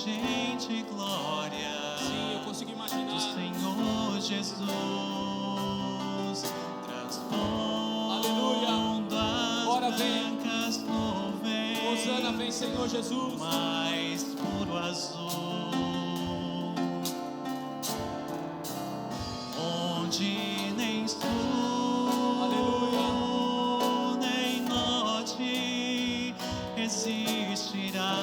refulgente glória. Sim, eu consigo imaginar. Do Senhor Jesus, transpondo as Ora, vem. brancas nuvens, Hosana, vem, Senhor Jesus. mais puro azul, onde nem sul, nem norte existirá.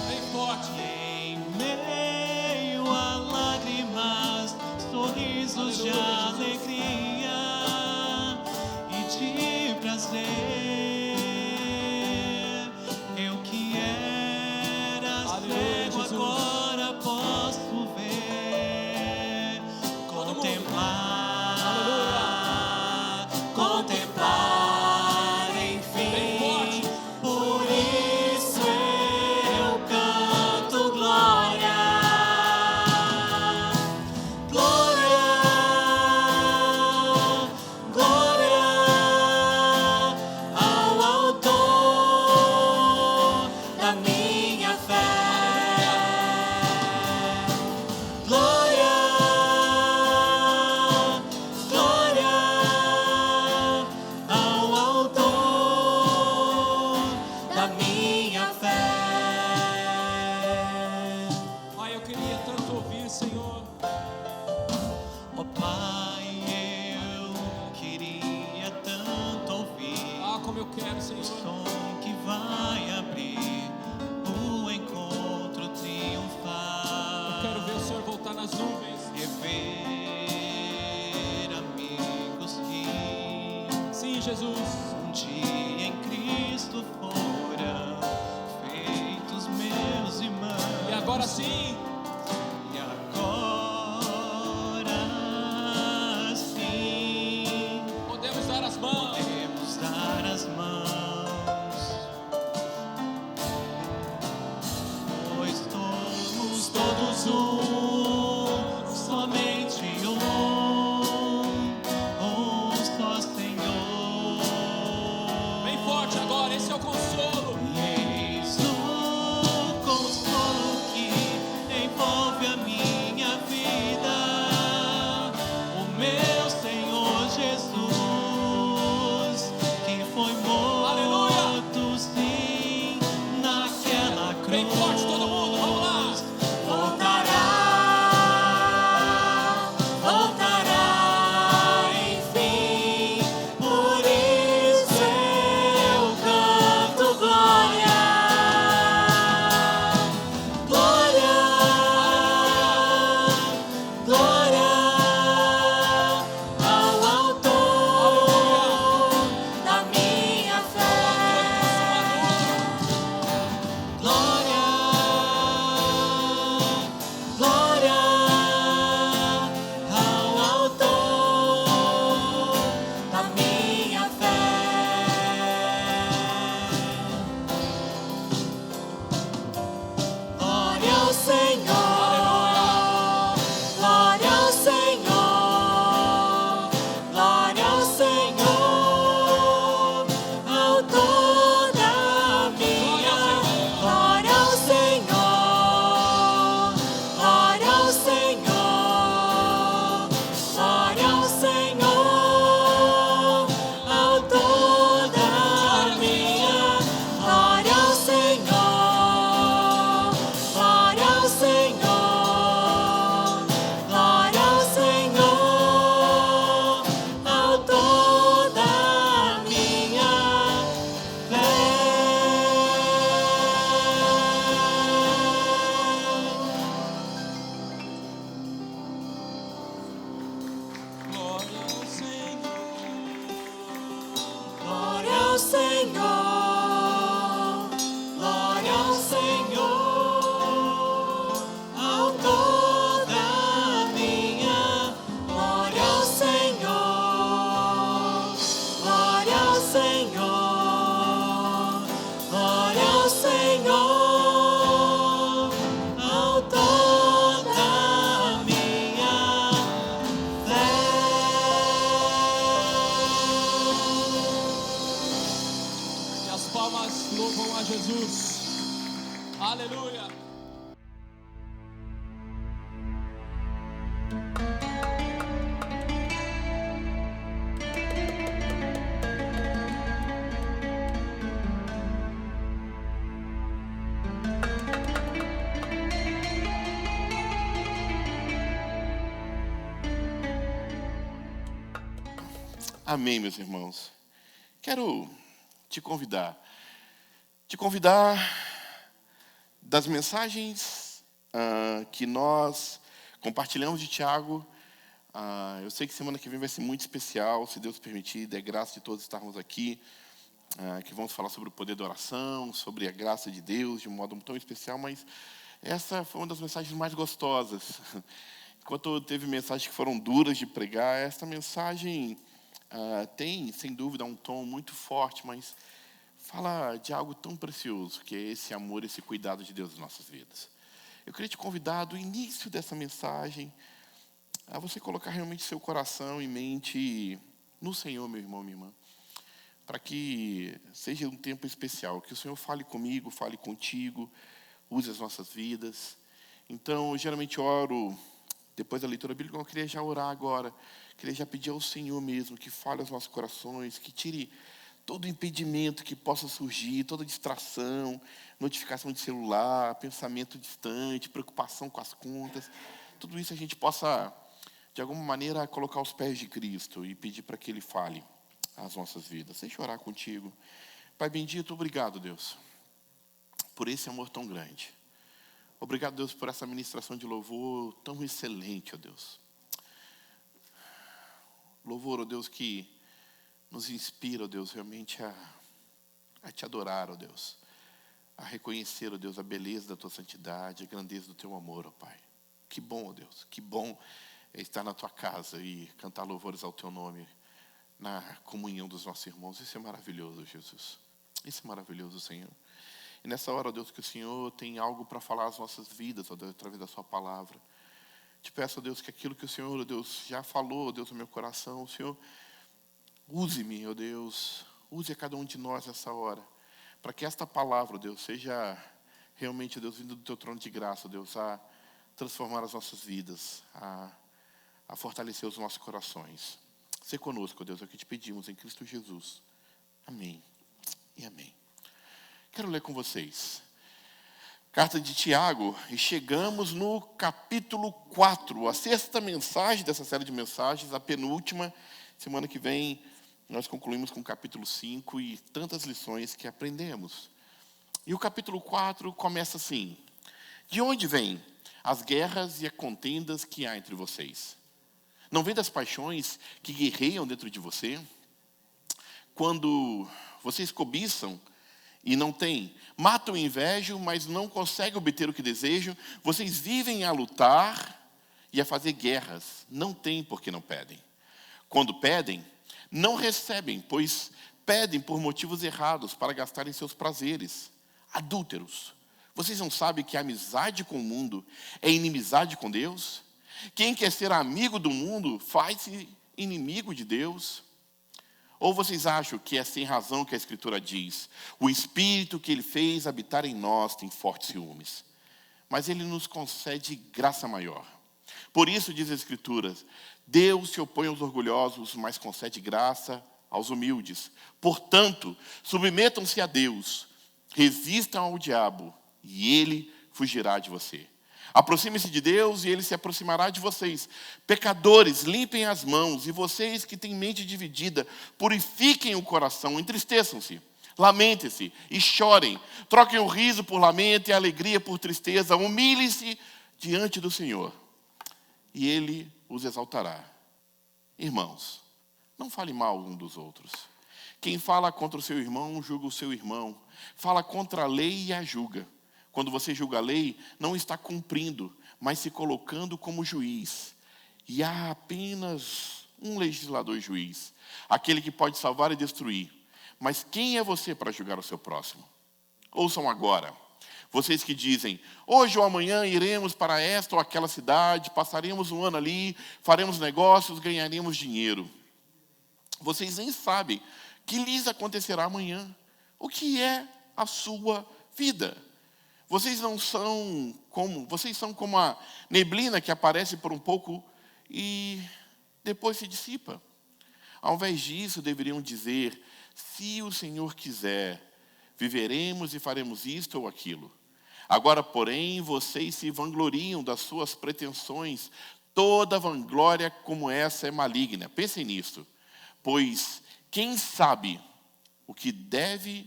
Bem forte. Em meio a lágrimas, sorrisos de alegria e de prazer. Eu que era cego agora posso ver, contemplar, contemplar, enfim. Por isso eu canto glória, glória, glória ao Autor da minha fé. Glória, glória ao Autor da minha fé. Pai, eu queria tanto ouvir, Senhor. Ó Pai, eu queria tanto ouvir Ah, como eu quero, o Senhor. som que vai abrir o encontro triunfal. Eu quero ver o Senhor voltar nas nuvens. Rever amigos que Sim, Jesus. um dia em Cristo foram feitos meus irmãos. E agora sim. E agora sim Podemos dar as mãos. podemos dar as mãos, pois somos todos um, somente um só Senhor. Bem forte agora, esse é o consolo. Eis o consolo que envolve a minha vida, o meu Senhor Jesus, que foi morto, sim, naquela cruz. Bem forte todo mundo, vamos lá. Voltará, voltará, enfim. Por isso eu canto glória, glória, glória ao Autor da minha fé. Glória, glória ao Autor da minha fé. Glória ao Senhor, glória ao Senhor, glória ao Senhor, Autor da minha. Glória ao Senhor, glória ao Senhor, glória ao Senhor, Autor da minha. Glória ao Senhor, glória ao Senhor. Quantos louvam a Jesus? Aleluia. Amém, meus irmãos. Quero te convidar das mensagens que nós compartilhamos de Tiago. Eu sei que semana que vem vai ser muito especial, se Deus permitir, é graça de todos estarmos aqui, que vamos falar sobre o poder da oração, sobre a graça de Deus de um modo tão especial, mas essa foi uma das mensagens mais gostosas. Enquanto teve mensagens que foram duras de pregar, essa mensagem tem, sem dúvida, um tom muito forte, mas fala de algo tão precioso, que é esse amor, esse cuidado de Deus nas nossas vidas. Eu queria te convidar, do início dessa mensagem, a você colocar realmente seu coração e mente no Senhor, meu irmão, minha irmã, para que seja um tempo especial, que o Senhor fale comigo, fale contigo, use as nossas vidas. Então, eu geralmente oro depois da leitura bíblica. Eu queria já orar agora, queria já pedir ao Senhor mesmo que fale aos nossos corações, que tire todo impedimento que possa surgir, toda distração, notificação de celular, pensamento distante, preocupação com as contas, tudo isso a gente possa, de alguma maneira, colocar aos pés de Cristo e pedir para que Ele fale às nossas vidas. Deixa eu orar contigo. Pai bendito, obrigado, Deus, por esse amor tão grande. Obrigado, Deus, por essa ministração de louvor tão excelente, ó Deus. Louvor, ó Deus, que nos inspira, ó Deus, realmente a te adorar, ó Deus. A reconhecer, ó Deus, a beleza da tua santidade, a grandeza do teu amor, ó Pai. Que bom, ó Deus, que bom é estar na tua casa e cantar louvores ao teu nome, na comunhão dos nossos irmãos. Isso é maravilhoso, Jesus. Isso é maravilhoso, Senhor. E nessa hora, ó Deus, que o Senhor tem algo para falar às nossas vidas, ó Deus, através da sua palavra. Te peço, ó Deus, que aquilo que o Senhor, ó Deus, já falou, ó Deus, no meu coração, o Senhor, use-me, ó Deus, use a cada um de nós nessa hora, para que esta palavra, ó Deus, seja realmente, ó Deus, vindo do teu trono de graça, ó Deus, a transformar as nossas vidas, a fortalecer os nossos corações. Se conosco, ó Deus, é o que te pedimos em Cristo Jesus. Amém e amém. Quero ler com vocês Carta de Tiago, e chegamos no capítulo 4, a sexta mensagem dessa série de mensagens, a penúltima. Semana que vem nós concluímos com o capítulo 5 e tantas lições que aprendemos. E o capítulo 4 começa assim: de onde vêm as guerras e as contendas que há entre vocês? Não vem das paixões que guerreiam dentro de você? Quando vocês cobiçam e não têm, matam e invejam, mas não conseguem obter o que desejam, vocês vivem a lutar e a fazer guerras, não têm porque não pedem. Quando pedem, não recebem, pois pedem por motivos errados, para gastarem seus prazeres. Adúlteros, vocês não sabem que a amizade com o mundo é inimizade com Deus? Quem quer ser amigo do mundo faz-se inimigo de Deus. Ou vocês acham que é sem razão que a Escritura diz: o Espírito que Ele fez habitar em nós tem fortes ciúmes? Mas Ele nos concede graça maior. Por isso, diz a Escritura, Deus se opõe aos orgulhosos, mas concede graça aos humildes. Portanto, submetam-se a Deus, resistam ao diabo, e ele fugirá de você. Aproxime-se de Deus e Ele se aproximará de vocês. Pecadores, limpem as mãos, e vocês que têm mente dividida, purifiquem o coração, entristeçam-se, lamentem-se e chorem. Troquem o riso por lamento e a alegria por tristeza. Humilhem-se diante do Senhor, e Ele os exaltará. Irmãos, não fale mal um dos outros. Quem fala contra o seu irmão, julga o seu irmão. Fala contra a lei e a julga. Quando você julga a lei, não está cumprindo, mas se colocando como juiz. E há apenas um legislador e juiz, aquele que pode salvar e destruir. Mas quem é você para julgar o seu próximo? Ouçam agora, vocês que dizem: hoje ou amanhã iremos para esta ou aquela cidade, passaremos um ano ali, faremos negócios, ganharemos dinheiro. Vocês nem sabem que lhes acontecerá amanhã. O que é a sua vida. Vocês são como a neblina que aparece por um pouco e depois se dissipa. Ao invés disso, deveriam dizer: se o Senhor quiser, viveremos e faremos isto ou aquilo. Agora, porém, vocês se vangloriam das suas pretensões. Toda vanglória como essa é maligna. Pensem nisso. Pois quem sabe que deve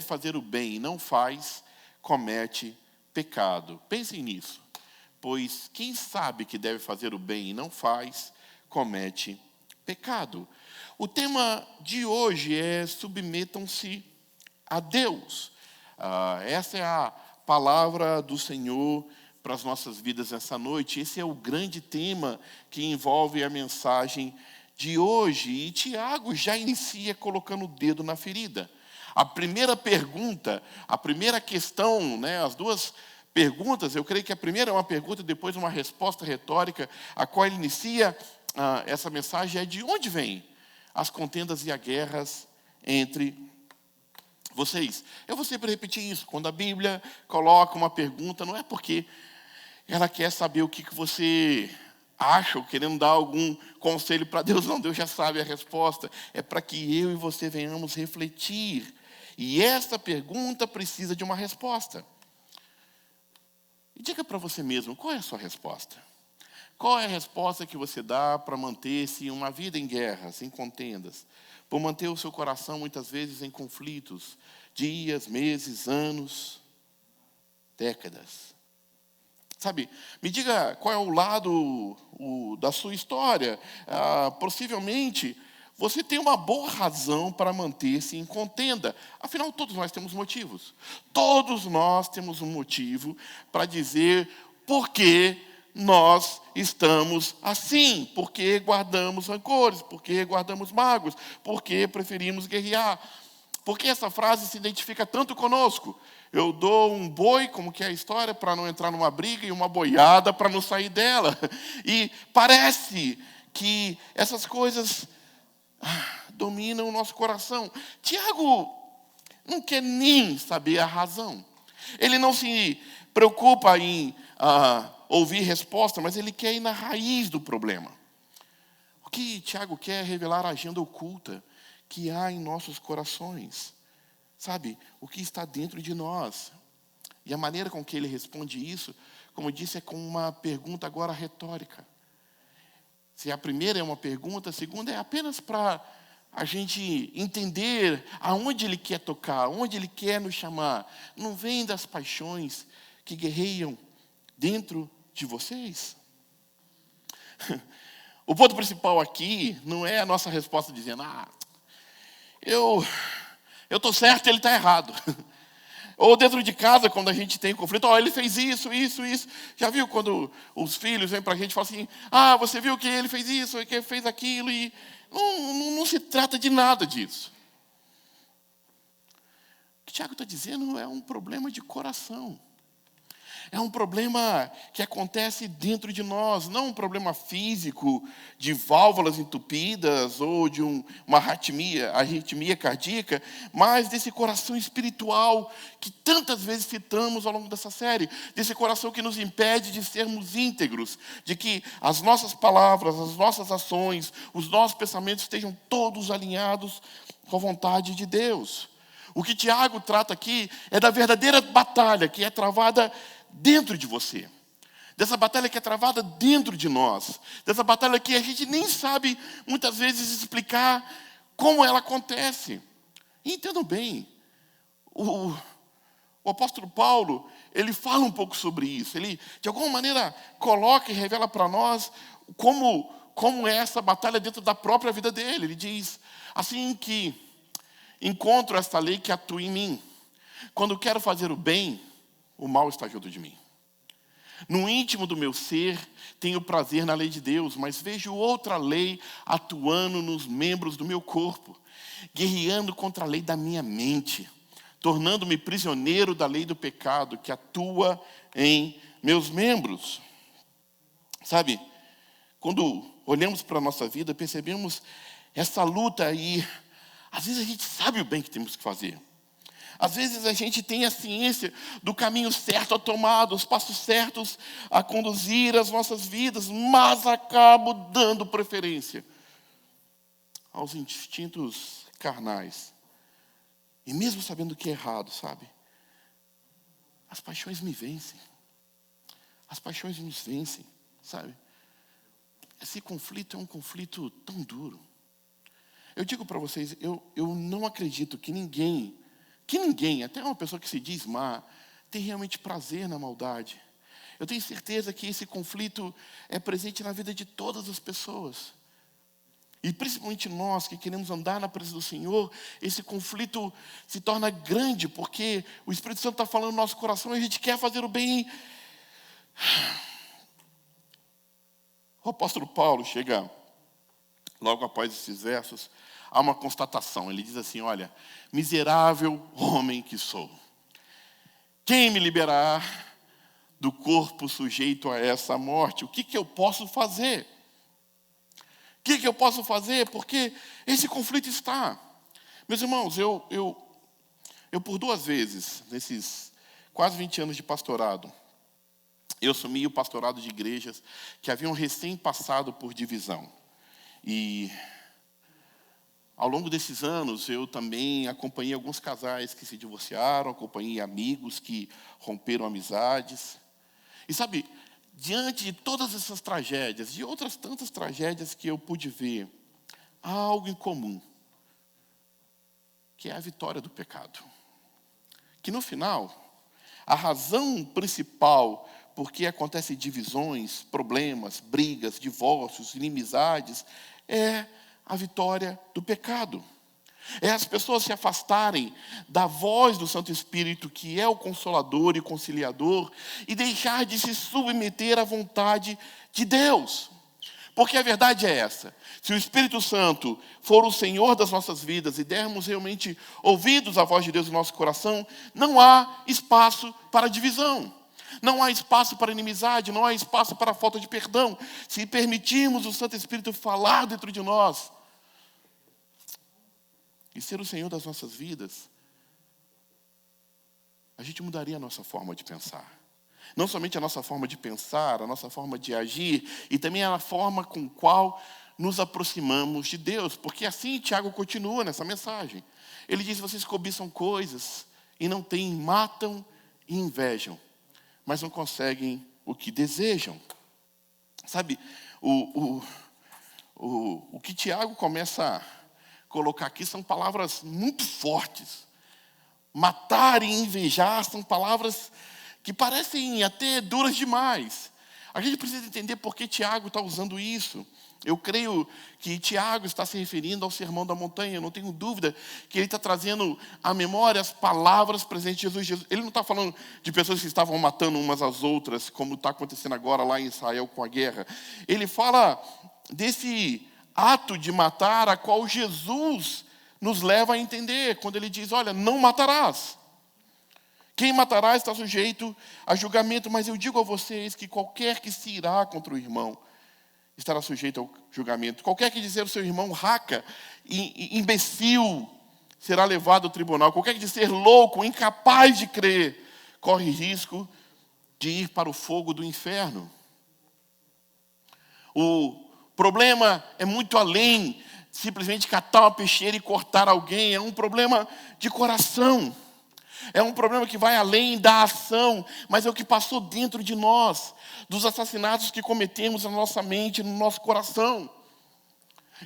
fazer o bem e não faz, comete pecado. Pensem nisso. Pois quem sabe que deve fazer o bem e não faz, comete pecado. O tema de hoje é: submetam-se a Deus. Essa é a palavra do Senhor para as nossas vidas nessa noite. Esse é o grande tema que envolve a mensagem de hoje. E Tiago já inicia colocando o dedo na ferida. A primeira pergunta, a primeira questão, as duas perguntas, eu creio que a primeira é uma pergunta, depois uma resposta retórica, a qual ele inicia essa mensagem, é: de onde vêm as contendas e as guerras entre vocês? Eu vou sempre repetir isso. Quando a Bíblia coloca uma pergunta, não é porque ela quer saber o que você acha, ou querendo dar algum conselho para Deus. Não, Deus já sabe a resposta. É para que eu e você venhamos refletir. E essa pergunta precisa de uma resposta. E diga para você mesmo, qual é a sua resposta? Qual é a resposta que você dá para manter-se uma vida em guerras, em contendas? Por manter o seu coração, muitas vezes, em conflitos, dias, meses, anos, décadas. Sabe, me diga qual é o lado da sua história. Possivelmente, você tem uma boa razão para manter-se em contenda. Afinal, todos nós temos motivos. Todos nós temos um motivo para dizer por que nós estamos assim, por que guardamos rancores, por que guardamos mágoas, por que preferimos guerrear. Por que essa frase se identifica tanto conosco? Eu dou um boi, como que é a história, para não entrar numa briga, e uma boiada para não sair dela. E parece que essas coisas dominam o nosso coração. Tiago não quer nem saber a razão. Ele não se preocupa em ouvir resposta, mas ele quer ir na raiz do problema. O que Tiago quer é revelar a agenda oculta que há em nossos corações. Sabe, o que está dentro de nós. E a maneira com que ele responde isso, como eu disse, é com uma pergunta agora retórica. Se a primeira é uma pergunta, a segunda é apenas para a gente entender aonde ele quer tocar, aonde ele quer nos chamar. Não vem das paixões que guerreiam dentro de vocês? O ponto principal aqui não é a nossa resposta dizendo: eu estou certo e ele está errado. Ou dentro de casa, quando a gente tem conflito: ele fez isso. Já viu quando os filhos vêm para a gente e falam assim: você viu que ele fez isso, que ele fez aquilo? E não se trata de nada disso. O que o Tiago está dizendo é um problema de coração. É um problema que acontece dentro de nós, não um problema físico, de válvulas entupidas ou de uma arritmia cardíaca, mas desse coração espiritual que tantas vezes citamos ao longo dessa série, desse coração que nos impede de sermos íntegros, de que as nossas palavras, as nossas ações, os nossos pensamentos estejam todos alinhados com a vontade de Deus. O que Tiago trata aqui é da verdadeira batalha que é travada dentro de você. Dessa batalha que é travada dentro de nós. Dessa batalha que a gente nem sabe, muitas vezes, explicar como ela acontece. E entendam bem, o apóstolo Paulo, ele fala um pouco sobre isso. Ele, de alguma maneira, coloca e revela para nós como é essa batalha dentro da própria vida dele. Ele diz: assim que encontro esta lei que atua em mim, quando quero fazer o bem, o mal está junto de mim. No íntimo do meu ser, tenho prazer na lei de Deus, mas vejo outra lei atuando nos membros do meu corpo, guerreando contra a lei da minha mente, tornando-me prisioneiro da lei do pecado que atua em meus membros. Sabe, quando olhamos para a nossa vida, percebemos essa luta e Às vezes a gente sabe o bem que temos que fazer. Às vezes a gente tem a ciência do caminho certo a tomar, dos passos certos a conduzir as nossas vidas, mas acabo dando preferência aos instintos carnais. E mesmo sabendo que é errado, sabe? As paixões me vencem. As paixões nos vencem, sabe? Esse conflito é um conflito tão duro. Eu digo para vocês, eu não acredito que ninguém, até uma pessoa que se diz má, tem realmente prazer na maldade. Eu tenho certeza que esse conflito é presente na vida de todas as pessoas. E principalmente nós que queremos andar na presença do Senhor, esse conflito se torna grande, porque o Espírito Santo está falando no nosso coração e a gente quer fazer o bem. O apóstolo Paulo chega, logo após esses versos, a uma constatação. Ele diz assim, olha, miserável homem que sou, quem me liberará do corpo sujeito a essa morte? O que eu posso fazer? O que eu posso fazer? Porque esse conflito está. Meus irmãos, eu por 2 vezes, nesses quase 20 anos de pastorado, eu assumi o pastorado de igrejas que haviam recém passado por divisão. E ao longo desses anos, eu também acompanhei alguns casais que se divorciaram, acompanhei amigos que romperam amizades. E sabe, diante de todas essas tragédias, e outras tantas tragédias que eu pude ver, há algo em comum, que é a vitória do pecado. Que no final, a razão principal por que acontecem divisões, problemas, brigas, divórcios, inimizades, é a vitória do pecado. É as pessoas se afastarem da voz do Santo Espírito, que é o Consolador e Conciliador, e deixar de se submeter à vontade de Deus. Porque a verdade é essa: se o Espírito Santo for o Senhor das nossas vidas e dermos realmente ouvidos à voz de Deus no nosso coração, não há espaço para divisão. Não há espaço para inimizade, não há espaço para falta de perdão. Se permitirmos o Santo Espírito falar dentro de nós e ser o Senhor das nossas vidas, a gente mudaria a nossa forma de pensar. Não somente a nossa forma de pensar, a nossa forma de agir, e também a forma com qual nos aproximamos de Deus. Porque assim Tiago continua nessa mensagem. Ele diz, vocês cobiçam coisas e não têm, matam e invejam, mas não conseguem o que desejam. Sabe, o que Tiago começa a colocar aqui são palavras muito fortes. Matar e invejar são palavras que parecem até duras demais. A gente precisa entender por que Tiago está usando isso. Eu creio que Tiago está se referindo ao Sermão da Montanha. Eu não tenho dúvida que ele está trazendo à memória as palavras presentes de Jesus. Ele não está falando de pessoas que estavam matando umas às outras, como está acontecendo agora lá em Israel com a guerra. Ele fala desse ato de matar, a qual Jesus nos leva a entender, quando ele diz, olha, não matarás. Quem matará está sujeito a julgamento, mas eu digo a vocês que qualquer que se irá contra o irmão estará sujeito ao julgamento. Qualquer que dizer ao seu irmão raca, imbecil, será levado ao tribunal. Qualquer que dizer louco, incapaz de crer, corre risco de ir para o fogo do inferno. O problema é muito além de simplesmente catar uma peixeira e cortar alguém. É um problema de coração. É um problema que vai além da ação, mas é o que passou dentro de nós, dos assassinatos que cometemos na nossa mente, no nosso coração.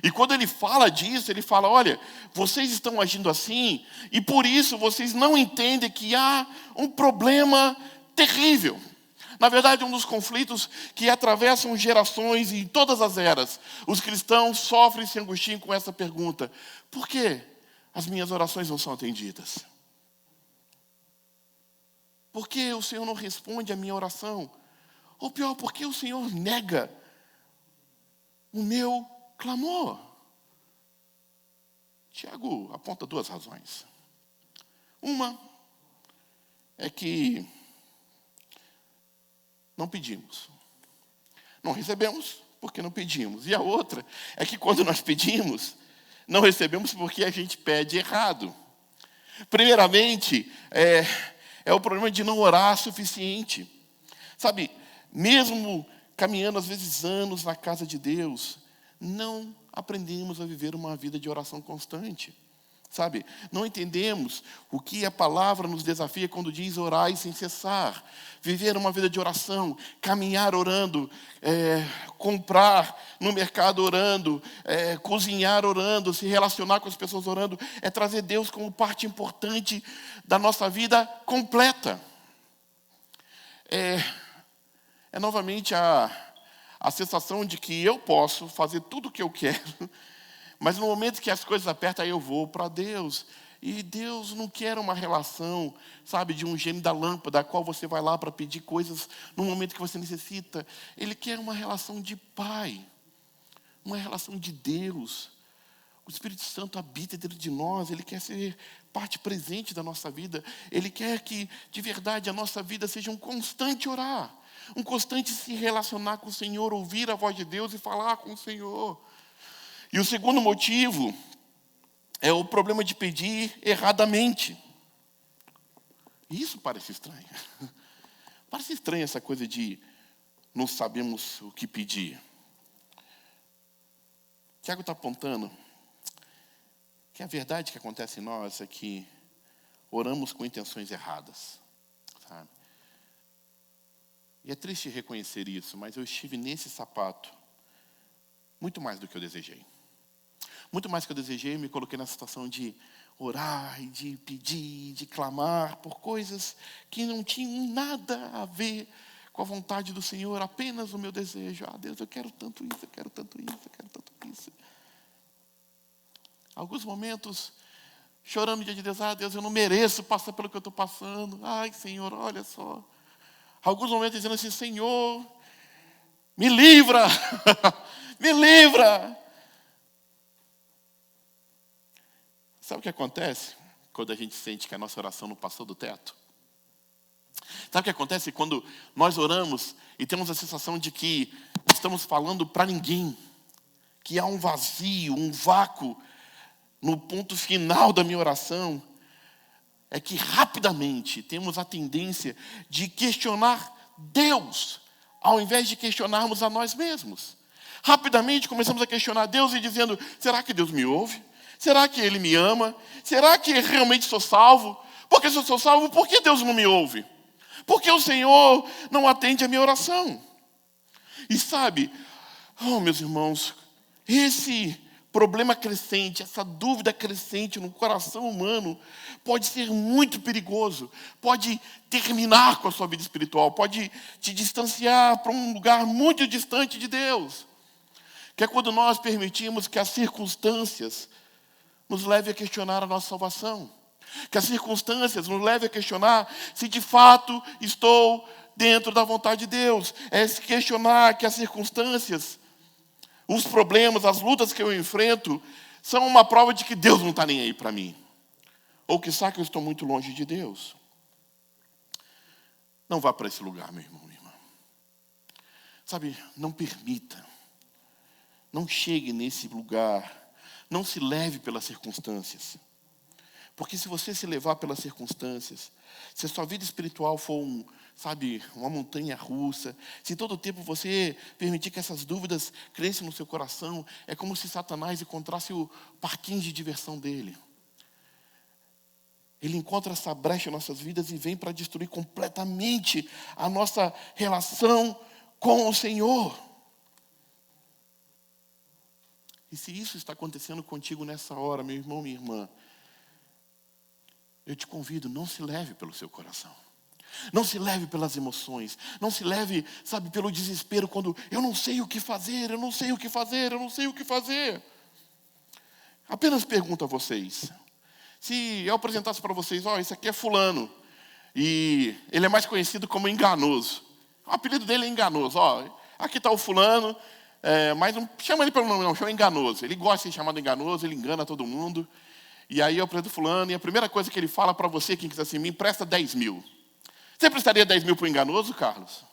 E quando ele fala disso, ele fala, olha, vocês estão agindo assim, e por isso vocês não entendem que há um problema terrível. Na verdade, um dos conflitos que atravessam gerações e todas as eras. Os cristãos sofrem e se angustiam com essa pergunta: por que as minhas orações não são atendidas? Por que o Senhor não responde à minha oração? Ou pior, por que o Senhor nega o meu clamor? Tiago aponta 2 razões. Uma é que não pedimos. Não recebemos porque não pedimos. E a outra é que quando nós pedimos, não recebemos porque a gente pede errado. Primeiramente, é o problema de não orar o suficiente. Sabe, mesmo caminhando às vezes anos na casa de Deus, não aprendemos a viver uma vida de oração constante. Sabe, não entendemos o que a palavra nos desafia quando diz orai sem cessar. Viver uma vida de oração, caminhar orando, comprar no mercado orando, cozinhar orando, se relacionar com as pessoas orando, é trazer Deus como parte importante da nossa vida completa. É novamente a sensação de que eu posso fazer tudo o que eu quero, mas no momento que as coisas apertam, aí eu vou para Deus. E Deus não quer uma relação, sabe, de um gênio da lâmpada, a qual você vai lá para pedir coisas no momento que você necessita. Ele quer uma relação de Pai, uma relação de Deus. O Espírito Santo habita dentro de nós, Ele quer ser parte presente da nossa vida. Ele quer que, de verdade, a nossa vida seja um constante orar, um constante se relacionar com o Senhor, ouvir a voz de Deus e falar com o Senhor. E o segundo motivo é o problema de pedir erradamente. Isso parece estranho. Parece estranho essa coisa de não sabemos o que pedir. Tiago está apontando que a verdade que acontece em nós é que oramos com intenções erradas. Sabe? E é triste reconhecer isso, mas eu estive nesse sapato muito mais do que eu desejei. Muito mais do que eu desejei, eu me coloquei na situação de orar, de pedir, de clamar por coisas que não tinham nada a ver com a vontade do Senhor, apenas o meu desejo. Deus, eu quero tanto isso, eu quero tanto isso, eu quero tanto isso. Alguns momentos, chorando diante de Deus, Deus, eu não mereço passar pelo que eu estou passando. Senhor, olha só. Alguns momentos dizendo assim, Senhor, me livra, me livra. Sabe o que acontece quando a gente sente que a nossa oração não passou do teto? Sabe o que acontece quando nós oramos e temos a sensação de que estamos falando para ninguém? Que há um vazio, um vácuo no ponto final da minha oração? É que rapidamente temos a tendência de questionar Deus, ao invés de questionarmos a nós mesmos. Rapidamente começamos a questionar Deus e dizendo, será que Deus me ouve? Será que Ele me ama? Será que realmente sou salvo? Porque se eu sou salvo, por que Deus não me ouve? Por que o Senhor não atende a minha oração? E sabe, meus irmãos, esse problema crescente, essa dúvida crescente no coração humano pode ser muito perigoso, pode terminar com a sua vida espiritual, pode te distanciar para um lugar muito distante de Deus. Que é quando nós permitimos que as circunstâncias nos levem a questionar a nossa salvação. Que as circunstâncias nos levem a questionar se de fato estou dentro da vontade de Deus. É se questionar que as circunstâncias, os problemas, as lutas que eu enfrento, são uma prova de que Deus não está nem aí para mim. Ou que sabe que eu estou muito longe de Deus. Não vá para esse lugar, meu irmão, minha irmã. Sabe, não permita. Não chegue nesse lugar. Não se leve pelas circunstâncias. Porque se você se levar pelas circunstâncias, se a sua vida espiritual for uma montanha russa, se todo o tempo você permitir que essas dúvidas cresçam no seu coração, é como se Satanás encontrasse o parquinho de diversão dele. Ele encontra essa brecha em nossas vidas e vem para destruir completamente a nossa relação com o Senhor. E se isso está acontecendo contigo nessa hora, meu irmão, minha irmã, eu te convido, não se leve pelo seu coração. Não se leve pelas emoções. Não se leve, pelo desespero quando eu não sei o que fazer, eu não sei o que fazer, eu não sei o que fazer. Apenas pergunto a vocês. Se eu apresentasse para vocês, esse aqui é fulano, e ele é mais conhecido como enganoso. O apelido dele é enganoso. Aqui está o fulano, mas não chama ele pelo nome não, chama enganoso. Ele gosta de ser chamado enganoso, ele engana todo mundo. E aí eu apresento fulano, e a primeira coisa que ele fala para você, quem quiser assim, me empresta 10 mil. Você prestaria 10 mil para o enganoso, Carlos?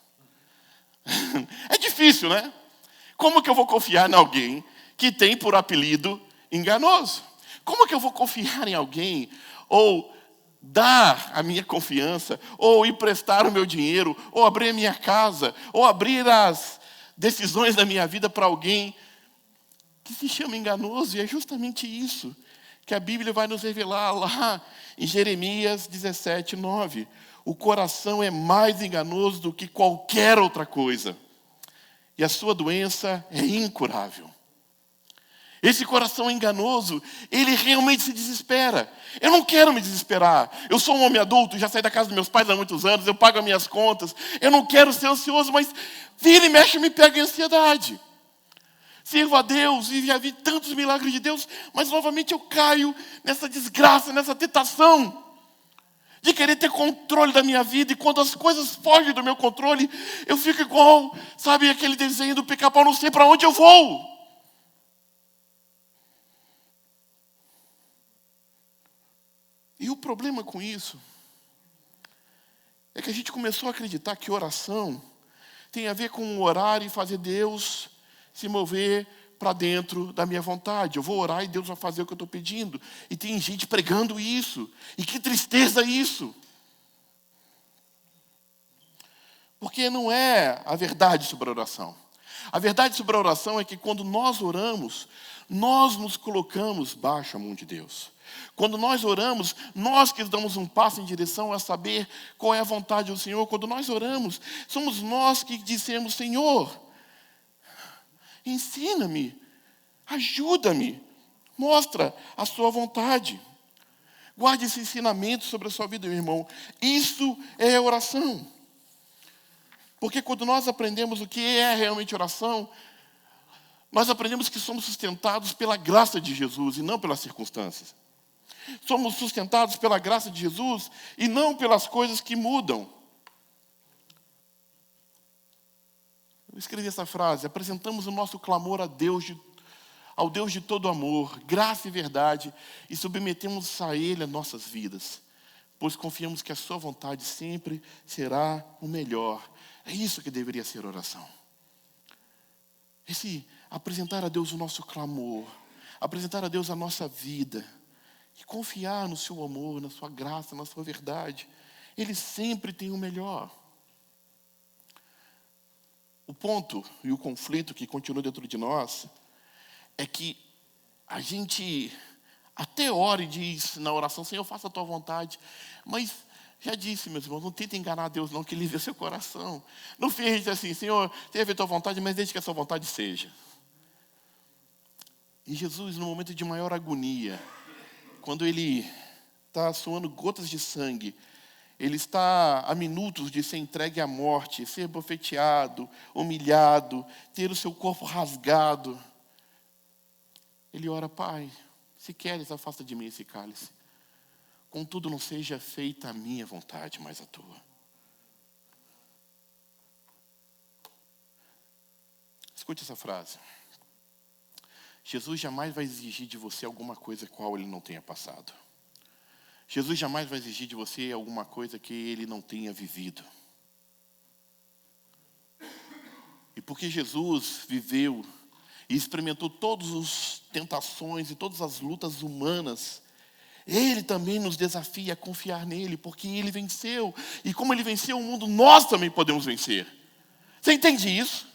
É difícil, né? Como que eu vou confiar em alguém que tem por apelido enganoso. Como que eu vou confiar em alguém ou dar a minha confiança, ou emprestar o meu dinheiro, ou abrir a minha casa, ou abrir as decisões da minha vida para alguém que se chama enganoso? E é justamente isso que a Bíblia vai nos revelar lá em Jeremias 17:9. O coração é mais enganoso do que qualquer outra coisa, e a sua doença é incurável. Esse coração enganoso, ele realmente se desespera. Eu não quero me desesperar. Eu sou um homem adulto, já saí da casa dos meus pais há muitos anos, eu pago as minhas contas. Eu não quero ser ansioso, mas vira e mexe me pega a ansiedade. Sirvo a Deus e já vi tantos milagres de Deus, mas novamente eu caio nessa desgraça, nessa tentação de querer ter controle da minha vida. E quando as coisas fogem do meu controle, eu fico igual, sabe, aquele desenho do Pica-Pau, não sei para onde eu vou. E o problema com isso é que a gente começou a acreditar que oração tem a ver com orar e fazer Deus se mover para dentro da minha vontade. Eu vou orar e Deus vai fazer o que eu estou pedindo. E tem gente pregando isso. E que tristeza isso. Porque não é a verdade sobre a oração. A verdade sobre a oração é que quando nós oramos, nós nos colocamos baixo a mão de Deus. Quando nós oramos, nós que damos um passo em direção a saber qual é a vontade do Senhor. Quando nós oramos, somos nós que dizemos: Senhor, ensina-me, ajuda-me, mostra a sua vontade. Guarde esse ensinamento sobre a sua vida, meu irmão. Isso é oração. Porque quando nós aprendemos o que é realmente oração, nós aprendemos que somos sustentados pela graça de Jesus e não pelas circunstâncias. Somos sustentados pela graça de Jesus e não pelas coisas que mudam. Eu escrevi essa frase: apresentamos o nosso clamor ao Deus de todo amor, graça e verdade, e submetemos a Ele as nossas vidas, pois confiamos que a sua vontade sempre será o melhor. É isso que deveria ser oração. Esse apresentar a Deus o nosso clamor, apresentar a Deus a nossa vida, e confiar no seu amor, na sua graça, na sua verdade. Ele sempre tem o melhor. O ponto e o conflito que continua dentro de nós é que a gente até ora e diz na oração: Senhor, faça a tua vontade. Mas já disse, meus irmãos, não tenta enganar a Deus não, que Ele vê o seu coração. Não fez assim: Senhor, tenha a tua vontade, mas deixe que a sua vontade seja. E Jesus, no momento de maior agonia, quando Ele está suando gotas de sangue, Ele está a minutos de ser entregue à morte, ser bofeteado, humilhado, ter o seu corpo rasgado. Ele ora: Pai, se queres, afasta de mim esse cálice. Contudo, não seja feita a minha vontade, mas a tua. Escute essa frase. Jesus jamais vai exigir de você alguma coisa qual Ele não tenha passado. Jesus jamais vai exigir de você alguma coisa que Ele não tenha vivido. E porque Jesus viveu e experimentou todas as tentações e todas as lutas humanas, Ele também nos desafia a confiar nele, porque Ele venceu. E como Ele venceu o mundo, nós também podemos vencer. Você entende isso?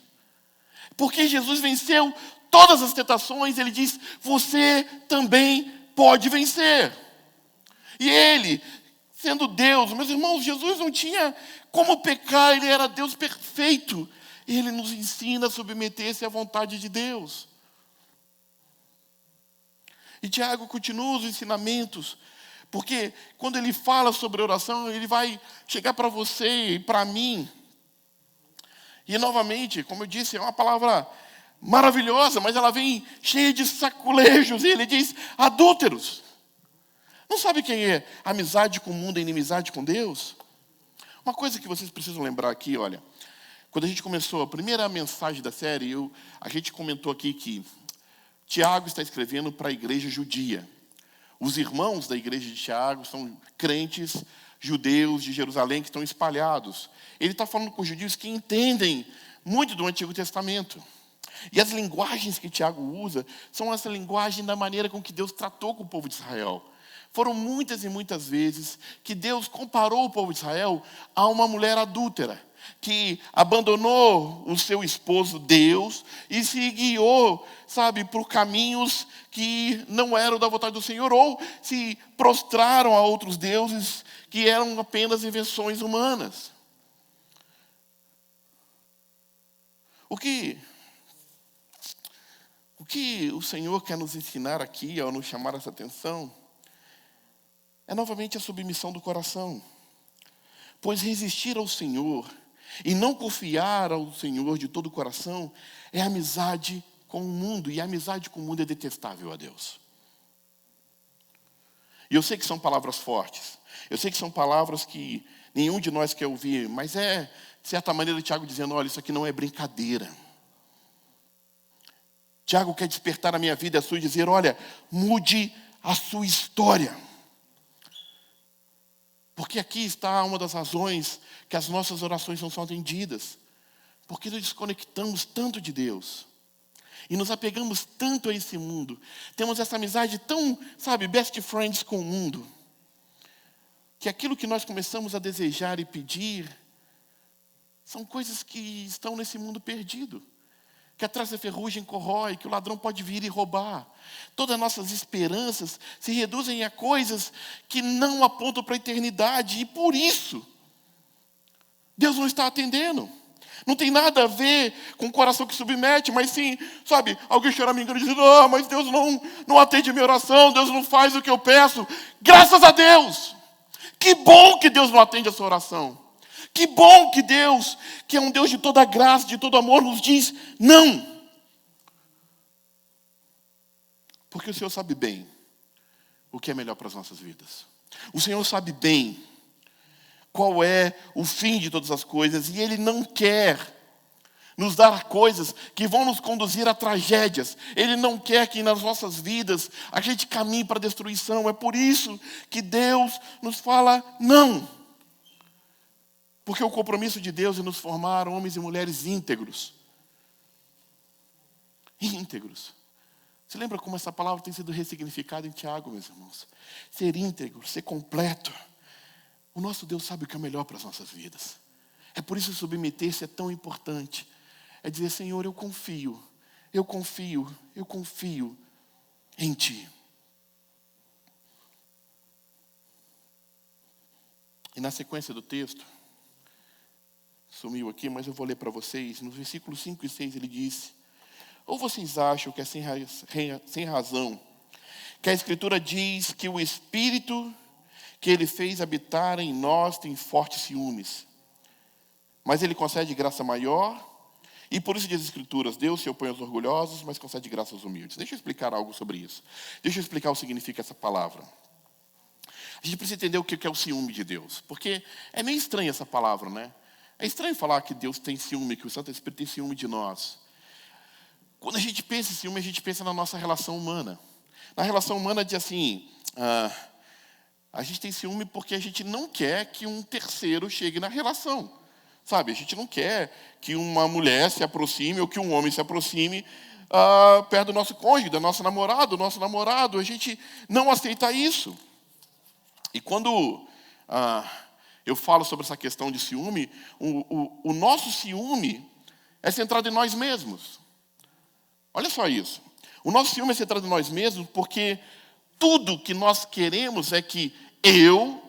Porque Jesus venceu todas as tentações, Ele diz: você também pode vencer. E Ele, sendo Deus, meus irmãos, Jesus não tinha como pecar, Ele era Deus perfeito. Ele nos ensina a submeter-se à vontade de Deus. E Tiago continua os ensinamentos, porque quando ele fala sobre oração, ele vai chegar para você e para mim. E novamente, como eu disse, é uma palavra maravilhosa, mas ela vem cheia de saculejos. E ele diz: adúlteros. Não sabe quem é amizade com o mundo e inimizade com Deus? Uma coisa que vocês precisam lembrar aqui, olha. Quando a gente começou a primeira mensagem da série, a gente comentou aqui que Tiago está escrevendo para a igreja judia. Os irmãos da igreja de Tiago são crentes judeus de Jerusalém que estão espalhados. Ele está falando com os judeus que entendem muito do Antigo Testamento. E as linguagens que Tiago usa são essa linguagem da maneira com que Deus tratou com o povo de Israel. Foram muitas e muitas vezes que Deus comparou o povo de Israel a uma mulher adúltera, que abandonou o seu esposo Deus e se guiou, por caminhos que não eram da vontade do Senhor, ou se prostraram a outros deuses que eram apenas invenções humanas. O que o Senhor quer nos ensinar aqui, ao nos chamar essa atenção, é novamente a submissão do coração. Pois resistir ao Senhor e não confiar ao Senhor de todo o coração é amizade com o mundo. E a amizade com o mundo é detestável a Deus. E eu sei que são palavras fortes. Eu sei que são palavras que nenhum de nós quer ouvir. Mas de certa maneira, Tiago dizendo, olha, isso aqui não é brincadeira. Tiago quer despertar a minha vida, a sua, e dizer, olha, mude a sua história. Porque aqui está uma das razões que as nossas orações não são atendidas. Porque nos desconectamos tanto de Deus. E nos apegamos tanto a esse mundo. Temos essa amizade tão, best friends com o mundo. Que aquilo que nós começamos a desejar e pedir são coisas que estão nesse mundo perdido. Que atrás da ferrugem corrói, que o ladrão pode vir e roubar. Todas as nossas esperanças se reduzem a coisas que não apontam para a eternidade. E por isso, Deus não está atendendo. Não tem nada a ver com o coração que submete, mas sim, alguém choramingando dizendo, mas Deus não atende a minha oração, Deus não faz o que eu peço. Graças a Deus! Que bom que Deus não atende a sua oração. Que bom que Deus, que é um Deus de toda graça, de todo amor, nos diz não. Porque o Senhor sabe bem o que é melhor para as nossas vidas. O Senhor sabe bem qual é o fim de todas as coisas. E Ele não quer nos dar coisas que vão nos conduzir a tragédias. Ele não quer que nas nossas vidas a gente caminhe para a destruição. É por isso que Deus nos fala não. Porque o compromisso de Deus é nos formar homens e mulheres íntegros. Íntegros. Você lembra como essa palavra tem sido ressignificada em Tiago, meus irmãos? Ser íntegro, ser completo. O nosso Deus sabe o que é melhor para as nossas vidas. É por isso que submeter-se é tão importante. É dizer, Senhor, eu confio em Ti. E na sequência do texto, sumiu aqui, mas eu vou ler para vocês. Nos versículos 5 e 6 ele disse, ou vocês acham que é sem razão, que a Escritura diz que o Espírito que Ele fez habitar em nós tem fortes ciúmes. Mas Ele concede graça maior, e por isso diz as Escrituras, Deus se opõe aos orgulhosos, mas concede graça aos humildes. Deixa eu explicar algo sobre isso. Deixa eu explicar o que significa essa palavra. A gente precisa entender o que é o ciúme de Deus, porque é meio estranha essa palavra, né? É estranho falar que Deus tem ciúme, que o Santo Espírito tem ciúme de nós. Quando a gente pensa em ciúme, a gente pensa na nossa relação humana. Na relação humana diz assim, a gente tem ciúme porque a gente não quer que um terceiro chegue na relação. A gente não quer que uma mulher se aproxime ou que um homem se aproxime perto do nosso cônjuge, do nosso namorado. A gente não aceita isso. E quando eu falo sobre essa questão de ciúme, o nosso ciúme é centrado em nós mesmos. Olha só isso. O nosso ciúme é centrado em nós mesmos porque tudo que nós queremos é que eu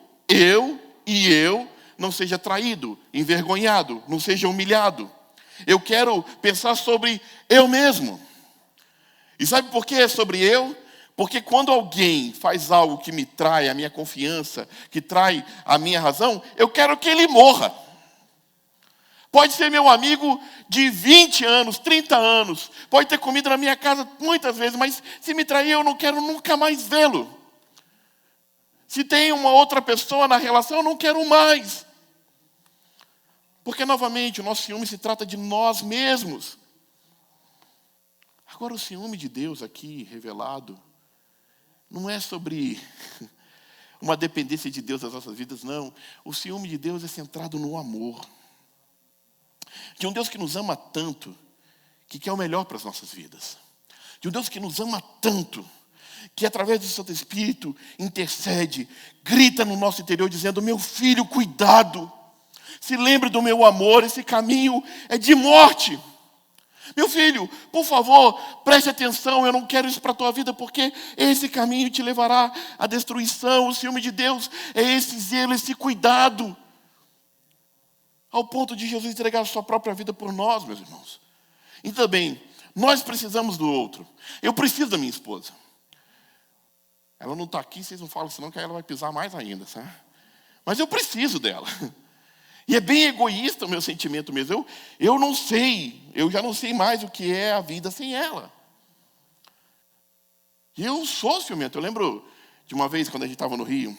não seja traído, envergonhado, não seja humilhado. Eu quero pensar sobre eu mesmo. E sabe por que é sobre eu? Porque quando alguém faz algo que me trai a minha confiança, que trai a minha razão, eu quero que ele morra. Pode ser meu amigo de 20 anos, 30 anos. Pode ter comido na minha casa muitas vezes, mas se me trair, eu não quero nunca mais vê-lo. Se tem uma outra pessoa na relação, eu não quero mais. Porque, novamente, o nosso ciúme se trata de nós mesmos. Agora, o ciúme de Deus aqui, revelado, não é sobre uma dependência de Deus das nossas vidas, não. O ciúme de Deus é centrado no amor. De um Deus que nos ama tanto, que quer o melhor para as nossas vidas. De um Deus que nos ama tanto, que através do Santo Espírito intercede, grita no nosso interior dizendo: meu filho, cuidado, se lembre do meu amor, esse caminho é de morte. Meu filho, por favor, preste atenção, eu não quero isso para a tua vida, porque esse caminho te levará à destruição. O ciúme de Deus é esse zelo, esse cuidado, ao ponto de Jesus entregar a sua própria vida por nós, meus irmãos. E também, nós precisamos do outro. Eu preciso da minha esposa. Ela não está aqui, vocês não falam senão que ela vai pisar mais ainda, sabe? Mas eu preciso dela. E é bem egoísta o meu sentimento mesmo. Eu não sei, eu já não sei mais o que é a vida sem ela. E eu sou ciumento. Eu lembro de uma vez, quando a gente estava no Rio,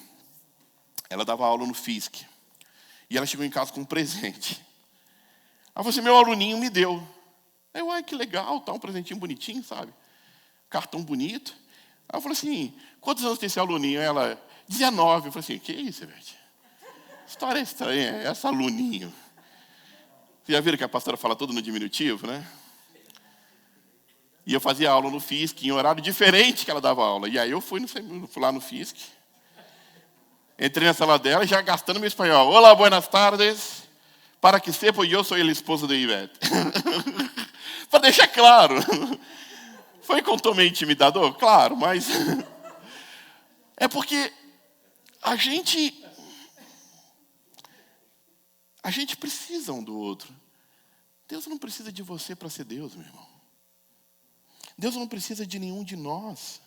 ela dava aula no FISC. E ela chegou em casa com um presente. Ela falou assim: meu aluninho me deu. Eu, ai, que legal, tá um presentinho bonitinho, sabe? Cartão bonito. Ela falou assim: quantos anos tem esse aluninho? Ela, 19. Eu falei assim: que isso, Ivete? História estranha, essa aluninho. Vocês já viram que a pastora fala tudo no diminutivo, né? E eu fazia aula no FISC, em horário diferente que ela dava aula. E aí eu fui lá no FISC. Entrei na sala dela, já gastando meu espanhol. Olá, buenas tardes. Para que sepa, eu sou ele, esposo de Ivete. Para deixar claro. Foi com tom meio intimidador? Claro, mas... é porque a gente precisa um do outro. Deus não precisa de você para ser Deus, meu irmão. Deus não precisa de nenhum de nós.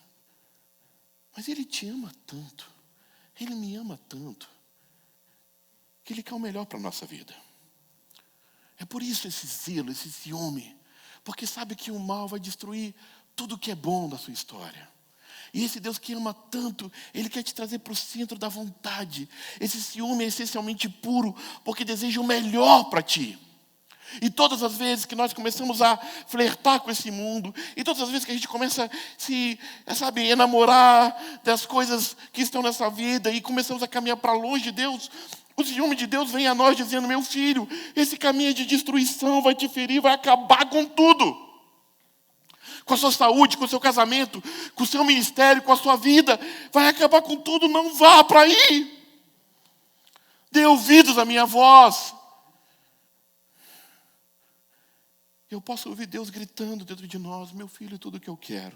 Mas Ele te ama tanto. Ele me ama tanto. Que Ele quer o melhor para a nossa vida. É por isso esse zelo, esse ciúme. Porque sabe que o mal vai destruir tudo que é bom da sua história. E esse Deus que ama tanto, Ele quer te trazer para o centro da vontade. Esse ciúme é essencialmente puro, porque deseja o melhor para ti. E todas as vezes que nós começamos a flertar com esse mundo, e todas as vezes que a gente começa a se, enamorar das coisas que estão nessa vida, e começamos a caminhar para longe de Deus, o ciúme de Deus vem a nós dizendo: meu filho, esse caminho é de destruição, vai te ferir, vai acabar com tudo. Com a sua saúde, com o seu casamento, com o seu ministério, com a sua vida. Vai acabar com tudo, não vá para aí. Dê ouvidos à minha voz. Eu posso ouvir Deus gritando dentro de nós: meu filho, tudo o que eu quero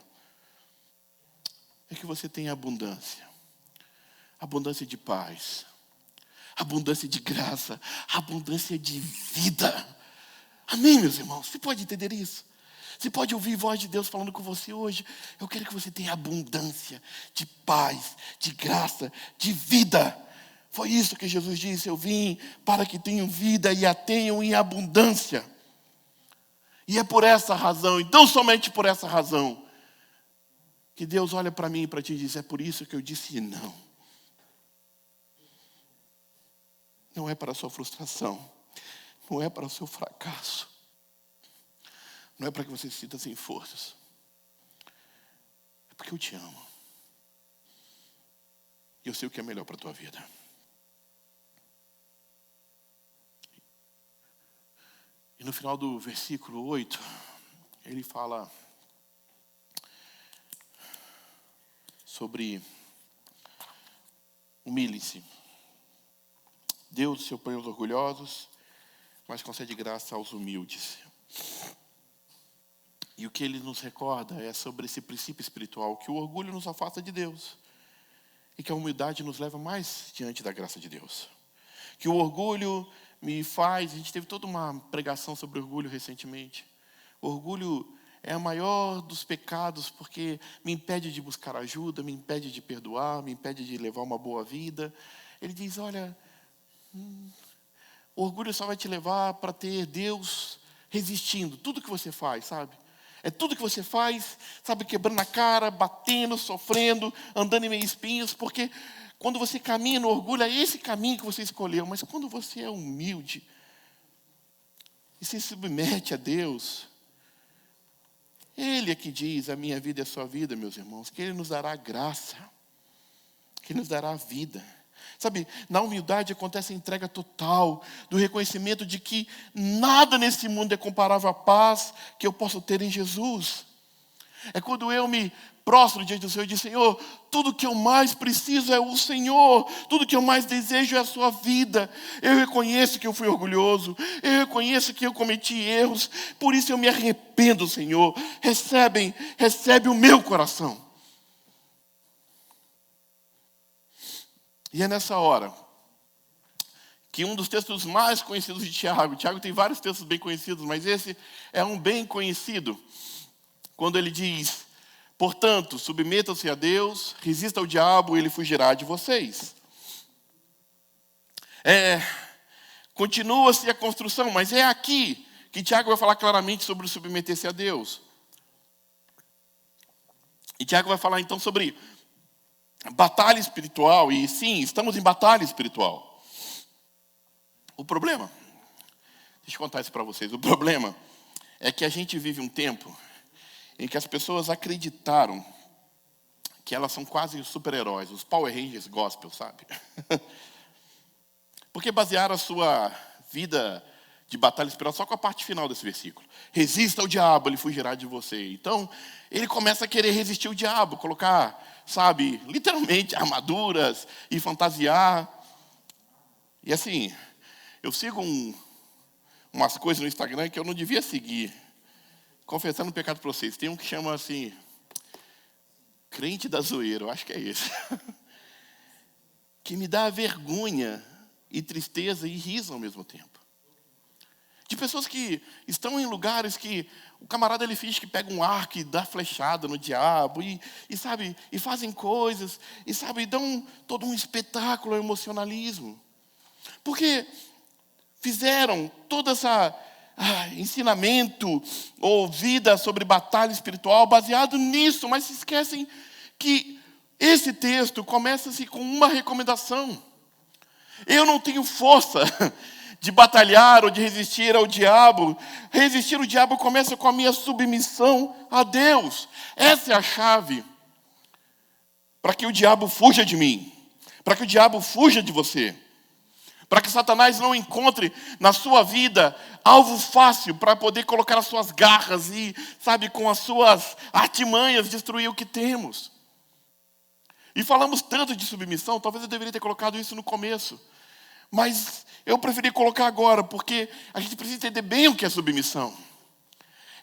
é que você tenha abundância. Abundância de paz. Abundância de graça. Abundância de vida. Amém, meus irmãos? Você pode entender isso? Você pode ouvir a voz de Deus falando com você hoje: eu quero que você tenha abundância de paz, de graça, de vida. Foi isso que Jesus disse: eu vim para que tenham vida e a tenham em abundância. E é por essa razão, então somente por essa razão, que Deus olha para mim e para ti e diz: é por isso que eu disse não. Não é para a sua frustração, não é para o seu fracasso. Não é para que você se sinta sem forças. É porque eu te amo. E eu sei o que é melhor para a tua vida. E no final do versículo 8, ele fala sobre: humilhem-se. Deus se opõe aos orgulhosos, mas concede graça aos humildes. E o que ele nos recorda é sobre esse princípio espiritual, que o orgulho nos afasta de Deus e que a humildade nos leva mais diante da graça de Deus. Que o orgulho me faz... A gente teve toda uma pregação sobre orgulho recentemente. O orgulho é o maior dos pecados, porque me impede de buscar ajuda, me impede de perdoar, me impede de levar uma boa vida. Ele diz: olha, o orgulho só vai te levar para ter Deus resistindo tudo que você faz, sabe? É tudo que você faz, sabe, quebrando a cara, batendo, sofrendo, andando em meio espinhos, porque quando você caminha no orgulho, é esse caminho que você escolheu. Mas quando você é humilde e se submete a Deus, Ele é que diz: a minha vida é a sua vida, meus irmãos, que Ele nos dará graça, que Ele nos dará vida, Sabe, na humildade acontece a entrega total, do reconhecimento de que nada nesse mundo é comparável à paz que eu posso ter em Jesus. É quando eu me prostro diante do Senhor e digo: Senhor, tudo que eu mais preciso é o Senhor, tudo que eu mais desejo é a sua vida. Eu reconheço que eu fui orgulhoso, eu reconheço que eu cometi erros, por isso eu me arrependo, Senhor. Recebe o meu coração. E é nessa hora que um dos textos mais conhecidos de Tiago tem vários textos bem conhecidos, mas esse é um bem conhecido, quando ele diz: portanto, submetam-se a Deus, resista ao diabo, ele fugirá de vocês. Continua-se a construção, mas é aqui que Tiago vai falar claramente sobre o submeter-se a Deus. E Tiago vai falar então sobre batalha espiritual, e sim, estamos em batalha espiritual. O problema, deixa eu contar isso para vocês, o problema é que a gente vive um tempo em que as pessoas acreditaram que elas são quase os super-heróis, os Power Rangers gospel, sabe? Porque basearam a sua vida de batalha espiritual só com a parte final desse versículo. Resista ao diabo, ele fugirá de você. Então, ele começa a querer resistir ao diabo, colocar, sabe, literalmente armaduras e fantasiar. E assim, eu sigo umas coisas no Instagram que eu não devia seguir. Confessando o pecado para vocês. Tem um que chama assim, crente da zoeira, eu acho que é esse. Que me dá vergonha e tristeza e riso ao mesmo tempo. De pessoas que estão em lugares que o camarada ele finge que pega um arco e dá flechada no diabo, e sabe, e fazem coisas, e sabe, dão todo um espetáculo ao emocionalismo. Porque fizeram todo esse ensinamento ou vida sobre batalha espiritual baseado nisso, mas se esquecem que esse texto começa-se com uma recomendação. Eu não tenho força de batalhar ou de resistir ao diabo. Resistir ao diabo começa com a minha submissão a Deus. Essa é a chave para que o diabo fuja de mim, para que o diabo fuja de você, para que Satanás não encontre na sua vida alvo fácil para poder colocar as suas garras e, sabe, com as suas artimanhas destruir o que temos. E falamos tanto de submissão, talvez eu deveria ter colocado isso no começo. Mas eu preferi colocar agora, porque a gente precisa entender bem o que é submissão.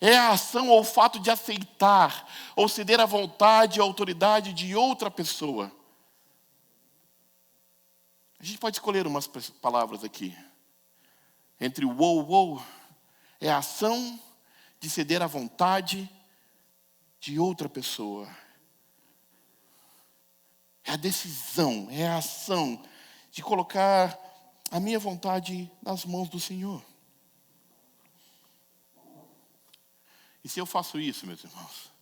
É a ação ou o fato de aceitar ou ceder à vontade e à autoridade de outra pessoa. A gente pode escolher umas palavras aqui. Entre o ou, é a ação de ceder à vontade de outra pessoa. É a decisão, é a ação de colocar a minha vontade nas mãos do Senhor. E se eu faço isso, meus irmãos,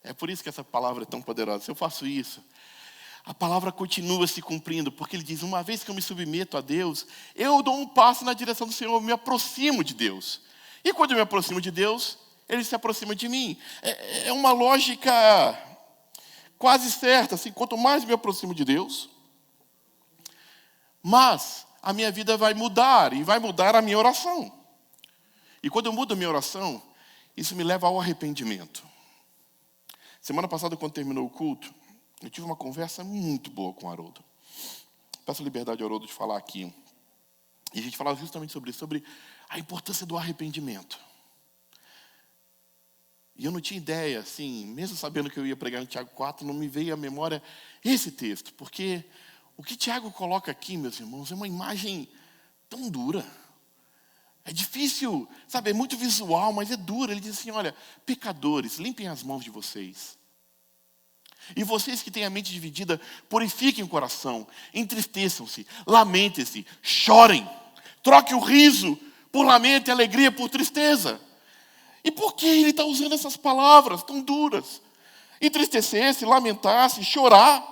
é por isso que essa palavra é tão poderosa. Se eu faço isso, a palavra continua se cumprindo, porque ele diz: uma vez que eu me submeto a Deus, eu dou um passo na direção do Senhor, eu me aproximo de Deus. E quando eu me aproximo de Deus, Ele se aproxima de mim. É uma lógica quase certa, assim, quanto mais me aproximo de Deus, mas a minha vida vai mudar, e vai mudar a minha oração. E quando eu mudo a minha oração, isso me leva ao arrependimento. Semana passada, quando terminou o culto, eu tive uma conversa muito boa com o Haroldo. Peço liberdade ao Haroldo de falar aqui. E a gente falava justamente sobre isso, sobre a importância do arrependimento. E eu não tinha ideia, assim, mesmo sabendo que eu ia pregar no Tiago 4, não me veio à memória esse texto, porque o que Tiago coloca aqui, meus irmãos, é uma imagem tão dura. É difícil, sabe, é muito visual, mas é duro. Ele diz assim: olha, pecadores, limpem as mãos de vocês. E vocês que têm a mente dividida, purifiquem o coração, entristeçam-se, lamentem-se, chorem. Troque o riso por lamento e alegria por tristeza. E por que ele está usando essas palavras tão duras? Entristecer-se, lamentar-se, chorar.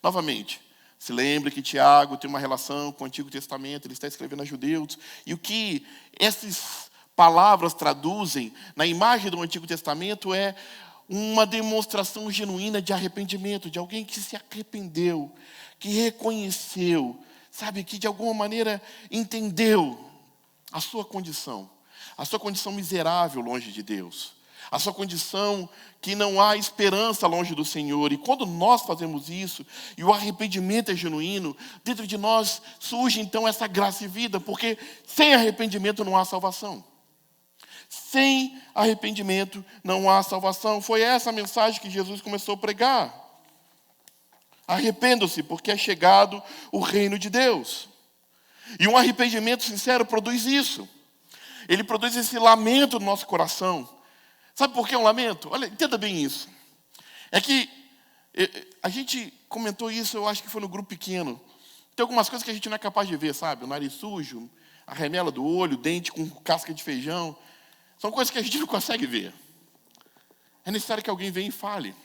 Novamente, se lembre que Tiago tem uma relação com o Antigo Testamento, ele está escrevendo a judeus, e o que essas palavras traduzem na imagem do Antigo Testamento é uma demonstração genuína de arrependimento, de alguém que se arrependeu, que reconheceu, sabe, que de alguma maneira entendeu a sua condição miserável longe de Deus, a sua condição que não há esperança longe do Senhor. E quando nós fazemos isso, e o arrependimento é genuíno, dentro de nós surge então essa graça e vida, porque sem arrependimento não há salvação. Sem arrependimento não há salvação. Foi essa a mensagem que Jesus começou a pregar. Arrependam-se, porque é chegado o reino de Deus. E um arrependimento sincero produz isso. Ele produz esse lamento no nosso coração. Sabe por que é um lamento? Olha, entenda bem isso. É que a gente comentou isso, eu acho que foi no grupo pequeno. Tem algumas coisas que a gente não é capaz de ver, sabe? O nariz sujo, a remela do olho, dente com casca de feijão. São coisas que a gente não consegue ver. É necessário que alguém venha e fale.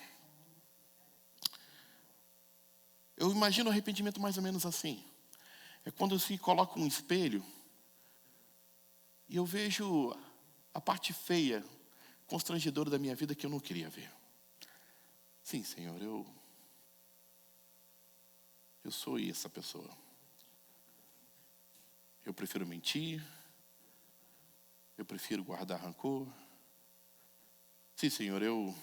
Eu imagino o arrependimento mais ou menos assim. É quando eu se coloco num espelho e eu vejo a parte feia, constrangedora da minha vida que eu não queria ver. Sim, Senhor, eu sou essa pessoa. Eu prefiro mentir. Eu prefiro guardar rancor. Sim, Senhor, eu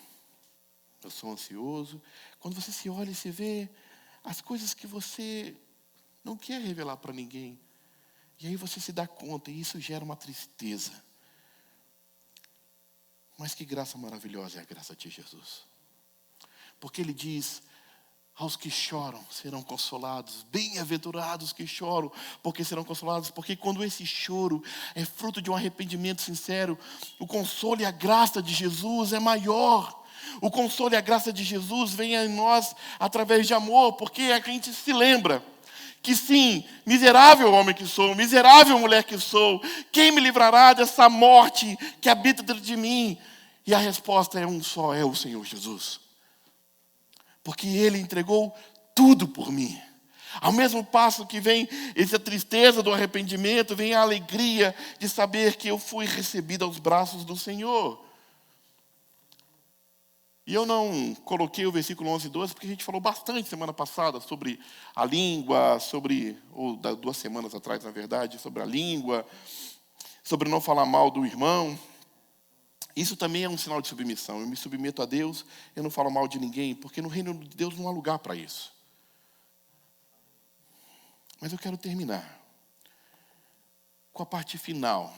sou ansioso. Quando você se olha e se vê as coisas que você não quer revelar para ninguém. E aí você se dá conta, e isso gera uma tristeza. Mas que graça maravilhosa é a graça de Jesus. Porque Ele diz: aos que choram serão consolados. Bem-aventurados que choram, porque serão consolados. Porque quando esse choro é fruto de um arrependimento sincero, o consolo e a graça de Jesus é maior. O consolo e a graça de Jesus vem a nós através de amor, porque a gente se lembra que sim, miserável homem que sou, miserável mulher que sou, quem me livrará dessa morte que habita dentro de mim? E a resposta é um só, é o Senhor Jesus. Porque Ele entregou tudo por mim. Ao mesmo passo que vem essa tristeza do arrependimento, vem a alegria de saber que eu fui recebido aos braços do Senhor. E eu não coloquei o versículo 11 e 12, porque a gente falou bastante semana passada sobre a língua, ou 2 semanas atrás, na verdade, sobre a língua, sobre não falar mal do irmão. Isso também é um sinal de submissão. Eu me submeto a Deus, eu não falo mal de ninguém, porque no reino de Deus não há lugar para isso. Mas eu quero terminar com a parte final.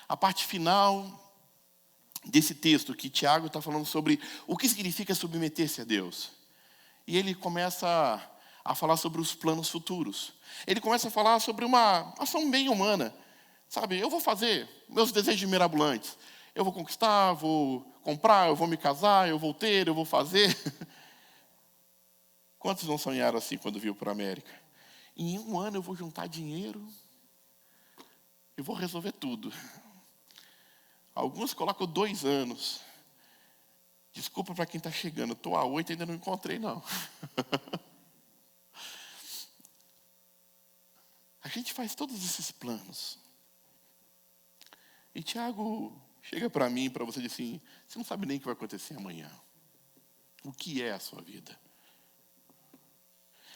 A parte final desse texto que Tiago está falando sobre o que significa submeter-se a Deus. E ele começa a falar sobre os planos futuros. Ele começa a falar sobre uma ação bem humana. Sabe, eu vou fazer meus desejos mirabolantes. Eu vou conquistar, vou comprar, eu vou me casar, eu vou ter, eu vou fazer. Quantos não sonharam assim quando viu para a América? Em 1 ano eu vou juntar dinheiro e vou resolver tudo. Alguns colocam 2 anos. Desculpa para quem está chegando, estou há 8 e ainda não encontrei, não. A gente faz todos esses planos. E Tiago chega para mim, para você, e diz assim: você não sabe nem o que vai acontecer amanhã. O que é a sua vida?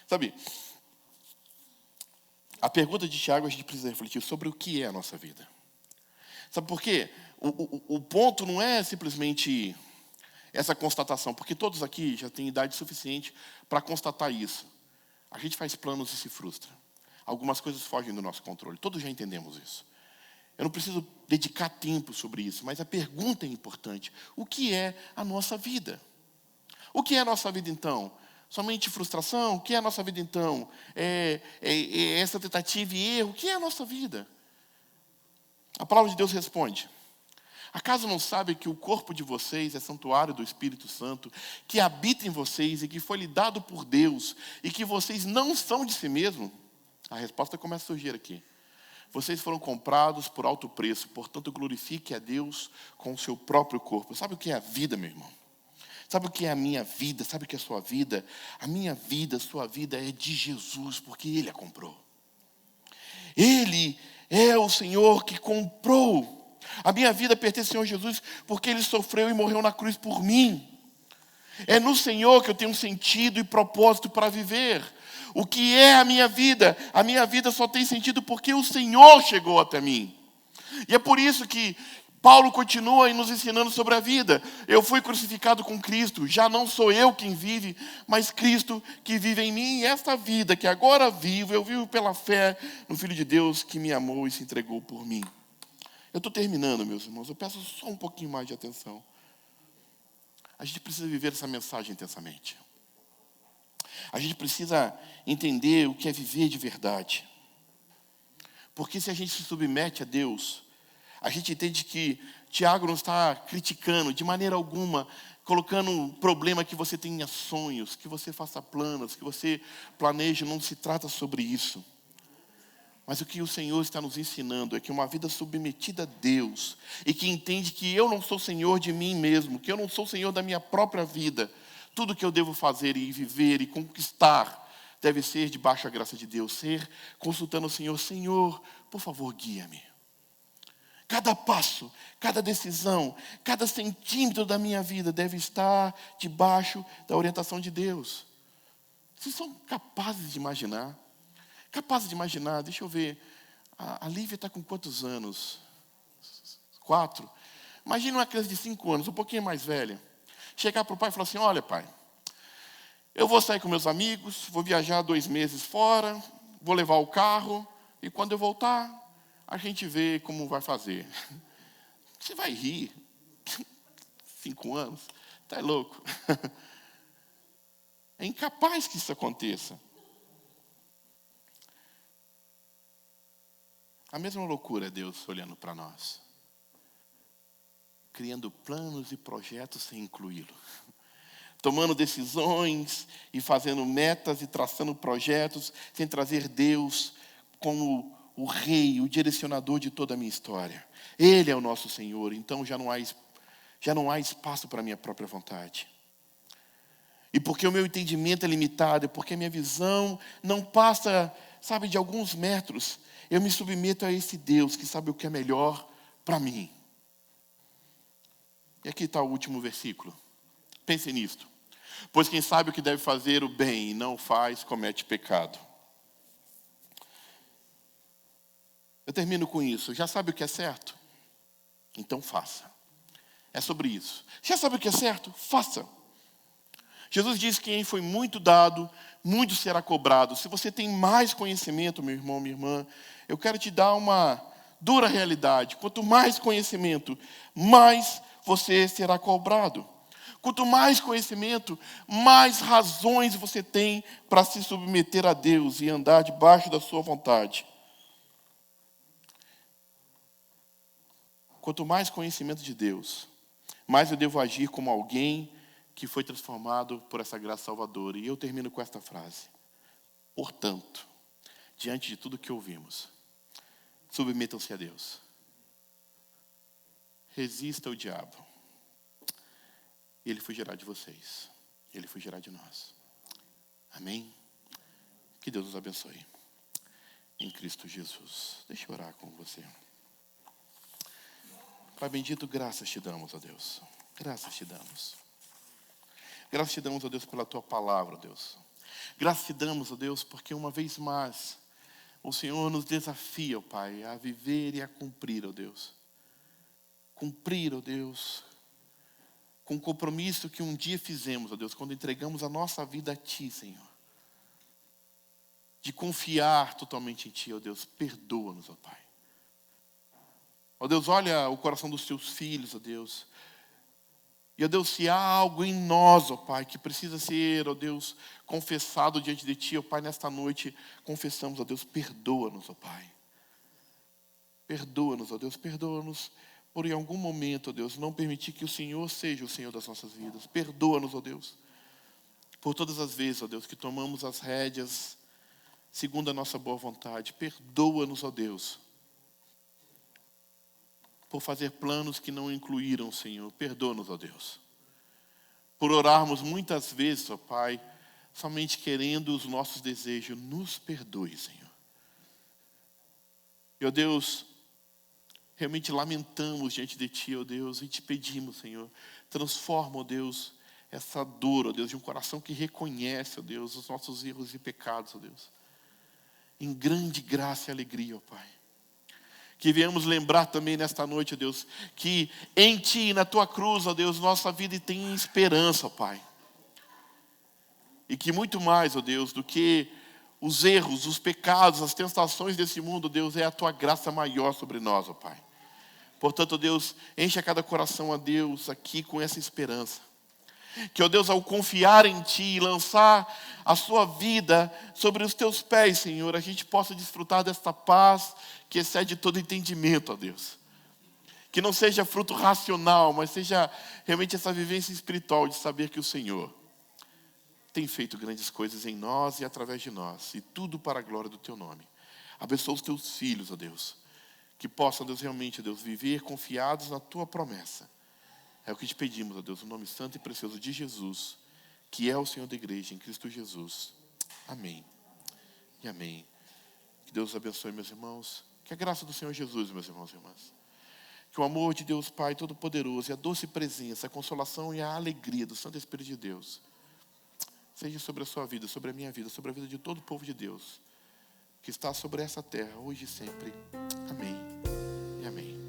Sabe, a pergunta de Tiago a gente precisa refletir sobre o que é a nossa vida. Sabe por quê? O ponto não é simplesmente essa constatação, porque todos aqui já têm idade suficiente para constatar isso. A gente faz planos e se frustra. Algumas coisas fogem do nosso controle. Todos já entendemos isso. Eu não preciso dedicar tempo sobre isso, mas a pergunta é importante. O que é a nossa vida? O que é a nossa vida, então? Somente frustração? O que é a nossa vida, então? É essa tentativa e erro? O que é a nossa vida? A palavra de Deus responde: acaso não sabe que o corpo de vocês é santuário do Espírito Santo, que habita em vocês e que foi lhe dado por Deus, e que vocês não são de si mesmos? A resposta começa a surgir aqui. Vocês foram comprados por alto preço, portanto glorifique a Deus com o seu próprio corpo. Sabe o que é a vida, meu irmão? Sabe o que é a minha vida? Sabe o que é a sua vida? A minha vida, a sua vida é de Jesus, porque Ele a comprou. Ele é o Senhor que comprou A minha vida pertence ao Senhor Jesus porque Ele sofreu e morreu na cruz por mim. É no Senhor que eu tenho um sentido e propósito para viver. O que é a minha vida? A minha vida só tem sentido porque o Senhor chegou até mim. E é por isso que Paulo continua aí nos ensinando sobre a vida. Eu fui crucificado com Cristo, já não sou eu quem vive, mas Cristo que vive em mim. E esta vida que agora vivo, eu vivo pela fé no Filho de Deus que me amou e se entregou por mim. Eu estou terminando, meus irmãos, eu peço só um pouquinho mais de atenção. A gente precisa viver essa mensagem intensamente. A gente precisa entender o que é viver de verdade. Porque se a gente se submete a Deus, a gente entende que Tiago não está criticando de maneira alguma, colocando um problema que você tenha sonhos, que você faça planos, que você planeje, não se trata sobre isso. Mas o que o Senhor está nos ensinando é que uma vida submetida a Deus e que entende que eu não sou Senhor de mim mesmo, que eu não sou Senhor da minha própria vida, tudo que eu devo fazer e viver e conquistar deve ser debaixo da graça de Deus, ser consultando o Senhor, Senhor, por favor, guia-me. Cada passo, cada decisão, cada centímetro da minha vida deve estar debaixo da orientação de Deus. Vocês são capazes de imaginar? Capazes de imaginar, deixa eu ver, a Lívia está com quantos anos? 4. Imagina uma criança de 5 anos, um pouquinho mais velha, chegar para o pai e falar assim, olha pai, eu vou sair com meus amigos, vou viajar 2 meses fora, vou levar o carro, e quando eu voltar, a gente vê como vai fazer. Você vai rir. 5 anos, tá louco. É incapaz que isso aconteça. A mesma loucura é Deus olhando para nós. Criando planos e projetos sem incluí-lo. Tomando decisões e fazendo metas e traçando projetos sem trazer Deus como o rei, o direcionador de toda a minha história. Ele é o nosso Senhor, então já não há espaço para a minha própria vontade. E porque o meu entendimento é limitado, porque a minha visão não passa, sabe, de alguns metros, eu me submeto a esse Deus que sabe o que é melhor para mim. E aqui está o último versículo. Pense nisto. Pois quem sabe o que deve fazer o bem e não o faz, comete pecado. Eu termino com isso. Já sabe o que é certo? Então faça. É sobre isso. Já sabe o que é certo? Faça. Jesus diz que quem foi muito dado, muito será cobrado. Se você tem mais conhecimento, meu irmão, minha irmã, eu quero te dar uma dura realidade. Quanto mais conhecimento, mais você será cobrado. Quanto mais conhecimento, mais razões você tem para se submeter a Deus e andar debaixo da sua vontade. Quanto mais conhecimento de Deus, mais eu devo agir como alguém que foi transformado por essa graça salvadora. E eu termino com esta frase. Portanto, diante de tudo que ouvimos, submetam-se a Deus. Resista ao diabo. Ele fugirá de vocês. Ele fugirá de nós. Amém? Que Deus os abençoe. Em Cristo Jesus. Deixa eu orar com você. Pai bendito, graças te damos, ó Deus. Graças te damos. Graças te damos, ó Deus, pela tua palavra, ó Deus. Graças te damos, ó Deus, porque uma vez mais o Senhor nos desafia, ó Pai, a viver e a cumprir, ó Deus. Cumprir, ó Deus, com o compromisso que um dia fizemos, ó Deus, quando entregamos a nossa vida a Ti, Senhor. De confiar totalmente em Ti, ó Deus. Perdoa-nos, ó Pai. Ó Deus, olha o coração dos Teus filhos, ó Deus. E, ó Deus, se há algo em nós, ó Pai, que precisa ser, ó Deus, confessado diante de Ti, ó Pai, nesta noite, confessamos, ó Deus, perdoa-nos, ó Pai. Perdoa-nos, ó Deus, perdoa-nos por em algum momento, ó Deus, não permitir que o Senhor seja o Senhor das nossas vidas. Perdoa-nos, ó Deus, por todas as vezes, ó Deus, que tomamos as rédeas segundo a nossa boa vontade. Perdoa-nos, ó Deus, por fazer planos que não incluíram o Senhor. Perdoa-nos, ó Deus. Por orarmos muitas vezes, ó Pai, somente querendo os nossos desejos. Nos perdoe, Senhor. E, ó Deus, realmente lamentamos diante de Ti, ó Deus, e te pedimos, Senhor, transforma, ó Deus, essa dor, ó Deus, de um coração que reconhece, ó Deus, os nossos erros e pecados, ó Deus, em grande graça e alegria, ó Pai. Que venhamos lembrar também nesta noite, ó Deus, que em Ti, na Tua cruz, ó Deus, nossa vida tem esperança, ó Pai. E que muito mais, ó Deus, do que os erros, os pecados, as tentações desse mundo, Deus, é a Tua graça maior sobre nós, ó Pai. Portanto, ó Deus, enche a cada coração, ó Deus, aqui com essa esperança. Que, ó Deus, ao confiar em Ti e lançar a sua vida sobre os Teus pés, Senhor, a gente possa desfrutar desta paz que excede todo entendimento, ó Deus. Que não seja fruto racional, mas seja realmente essa vivência espiritual de saber que o Senhor tem feito grandes coisas em nós e através de nós. E tudo para a glória do Teu nome. Abençoa os Teus filhos, ó Deus. Que possam, Deus, realmente, ó Deus, viver confiados na Tua promessa. É o que te pedimos, ó Deus, no nome santo e precioso de Jesus, que é o Senhor da igreja, em Cristo Jesus. Amém. E amém. Que Deus os abençoe, meus irmãos. Que a graça do Senhor Jesus, meus irmãos e irmãs. Que o amor de Deus Pai Todo-Poderoso e a doce presença, a consolação e a alegria do Santo Espírito de Deus seja sobre a sua vida, sobre a minha vida, sobre a vida de todo o povo de Deus, que está sobre essa terra, hoje e sempre. Amém e amém.